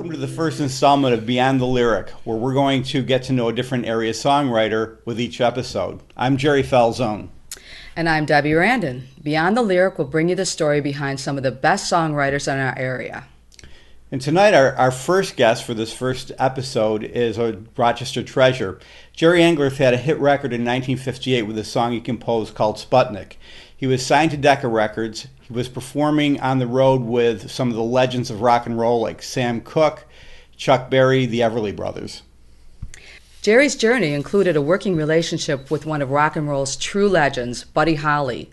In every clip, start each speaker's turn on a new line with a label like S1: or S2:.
S1: Welcome to the first installment of Beyond the Lyric, where we're going to get to know a different area songwriter with each episode. I'm Jerry Falzone.
S2: And I'm Debbie Randyn. Beyond the Lyric will bring you the story behind some of the best songwriters in our area.
S1: And tonight, our first guest for this first episode is a Rochester treasure. Jerry Engler had a hit record in 1958 with a song he composed called Sputnik. He was signed to Decca Records. He was performing on the road with some of the legends of rock and roll like Sam Cooke, Chuck Berry, the Everly Brothers.
S2: Jerry's journey included a working relationship with one of rock and roll's true legends, Buddy Holly,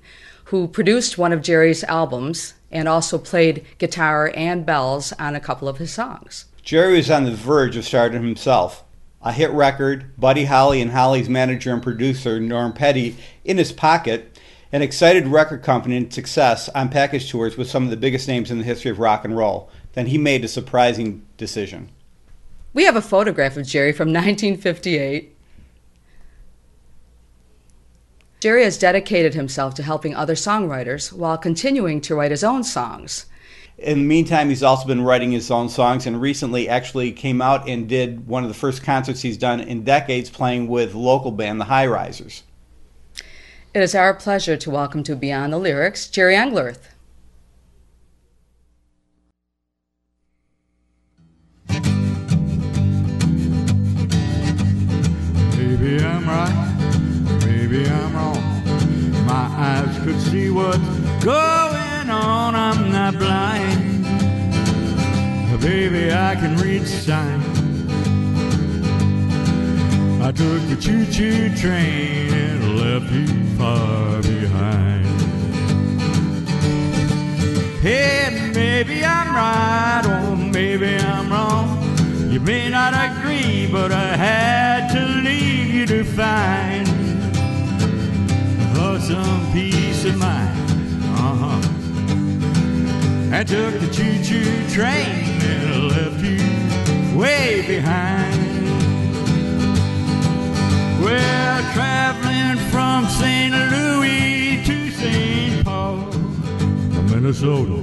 S2: who produced one of Jerry's albums and also played guitar and bells on a couple of his songs.
S1: Jerry was on the verge of stardom himself. A hit record, Buddy Holly and Holly's manager and producer, Norm Petty, in his pocket, an excited record company and success on package tours with some of the biggest names in the history of rock and roll. Then he made a surprising decision.
S2: We have a photograph of Jerry from 1958. Jerry has dedicated himself to helping other songwriters while continuing to write his own songs.
S1: In the meantime, he's also been writing his own songs and recently actually came out and did one of the first concerts he's done in decades playing with local band, the High Risers.
S2: It is our pleasure to welcome to Beyond the Lyrics, Jerry Engler.
S3: Maybe I'm right, maybe I'm wrong. My eyes could see what's going on, I'm not blind. Baby, I can read signs. I took the choo-choo train and left you far behind. Hey, maybe I'm right or maybe I'm wrong. You may not agree, but I had to leave you to find some peace of mind. I took the choo-choo train and left you way behind. Well, traveling from St. Louis to St. Paul, Minnesota.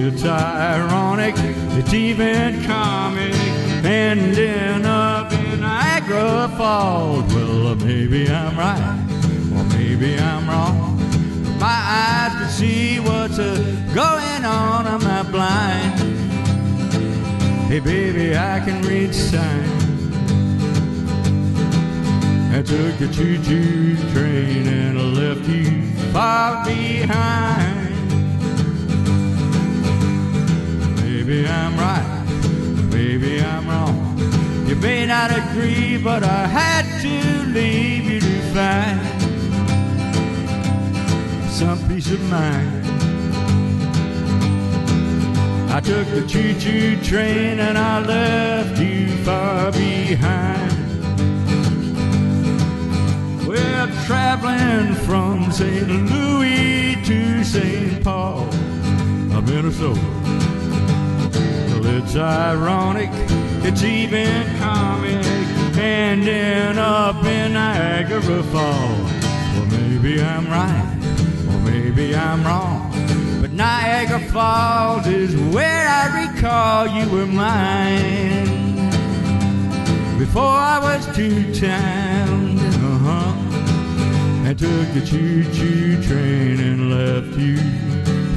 S3: It's ironic, it's even comic, ending up in Niagara Falls. Well, maybe I'm right, or maybe I'm wrong. My eyes can see what's going on, I'm not blind. Hey, baby, I can read signs. I took the choo-choo train and I left you far behind. Maybe I'm right, maybe I'm wrong. You may not agree, but I had to leave you to find some peace of mind. I took the choo-choo train and I left you far behind. We're traveling from St. Louis to St. Paul, Minnesota. Well, it's ironic, it's even comic, ending up in Niagara Falls. Well, maybe I'm right, or maybe I'm wrong, but Niagara Falls is where I recall you were mine. Before I was two-timed, I took the choo-choo train and left you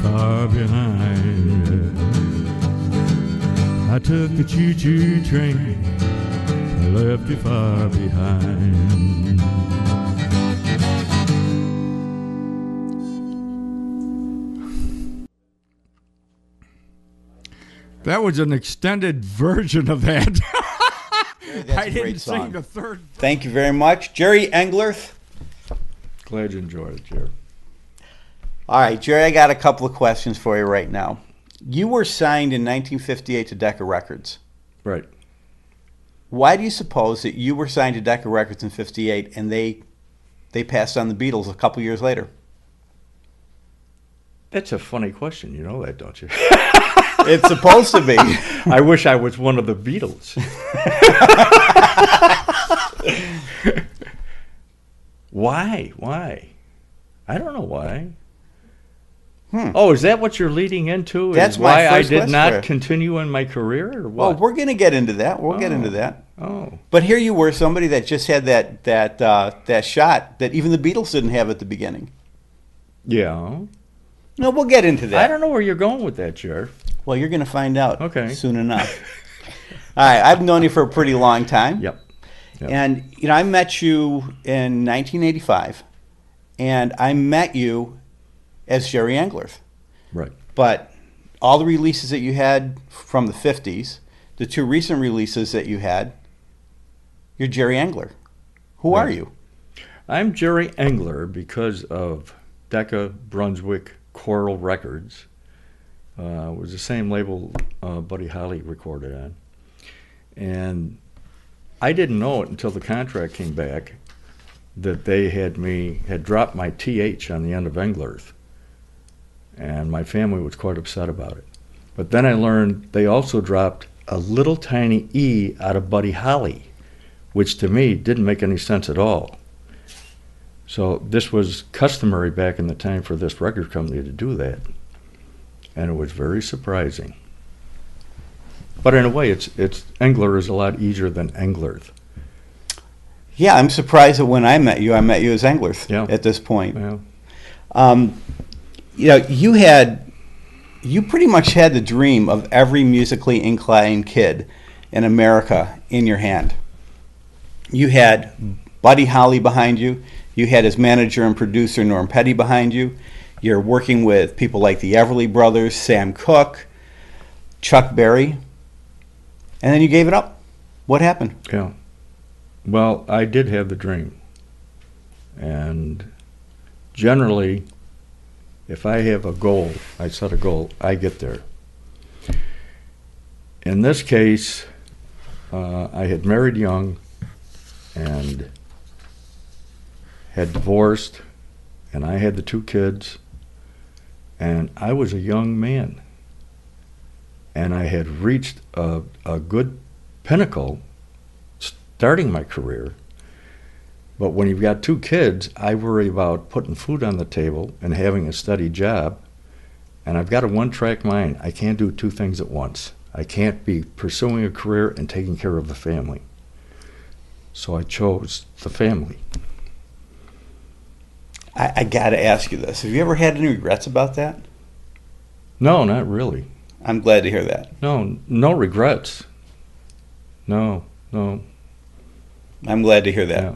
S3: far behind. I took the choo-choo train and left you far behind. That was an extended version of that. I didn't sing the third.
S1: Thank you very much. Jerry Engler.
S3: Glad you enjoyed it, Jerry.
S1: All right, Jerry, I got a couple of questions for you right now. You were signed in 1958 to Decca Records.
S3: Right.
S1: Why do you suppose that you were signed to Decca Records in 58 and they passed on the Beatles a couple years later?
S3: That's a funny question. You know that, don't you?
S1: It's supposed to be.
S3: I wish I was one of the Beatles. Why? I don't know why.
S4: Oh, is that what you're leading into?
S1: That's
S4: is
S1: my
S4: why
S1: first
S4: I did
S1: question
S4: not
S1: for you.
S4: continue in my career, or
S1: Well,
S4: what?
S1: we're going to get into that. We'll get into that.
S4: Oh,
S1: But here you were, somebody that just had that shot that even the Beatles didn't have at the beginning.
S4: yeah.
S1: No, we'll get into that.
S4: I don't know where you're going with that, Jer.
S1: Well, you're going to find out
S4: Okay.
S1: soon enough. All right, I've known you for a pretty long time.
S4: Yep.
S1: And, I met you in 1985, and I met you as Jerry Engler.
S4: Right.
S1: But all the releases that you had from the 50s, the two recent releases that you had, you're Jerry Engler. Who are you?
S4: I'm Jerry Engler because of Decca Brunswick Choral Records. It was the same label Buddy Holly recorded on. And I didn't know it until the contract came back that they had dropped my TH on the end of Engler's. And my family was quite upset about it. But then I learned they also dropped a little tiny E out of Buddy Holly, which to me didn't make any sense at all. So this was customary back in the time for this record company to do that. And it was very surprising. But in a way, it's Engler is a lot easier than Engler's.
S1: Yeah, I'm surprised that when I met you as Engler at this point.
S4: Yeah.
S1: You pretty much had the dream of every musically inclined kid in America in your hand. You had Buddy Holly behind you. You had his manager and producer Norm Petty behind you. You're working with people like the Everly Brothers, Sam Cooke, Chuck Berry, and then you gave it up. What happened?
S4: Yeah. Well, I did have the dream. And generally, if I have a goal, I set a goal, I get there. In this case, I had married young and had divorced, and I had the two kids, and I was a young man. And I had reached a good pinnacle starting my career. But when you've got two kids, I worry about putting food on the table and having a steady job. And I've got a one-track mind. I can't do two things at once. I can't be pursuing a career and taking care of the family. So I chose the family.
S1: I got to ask you this. Have you ever had any regrets about that?
S4: No, not really.
S1: I'm glad to hear that.
S4: No regrets. No.
S1: I'm glad to hear that.
S4: Yeah.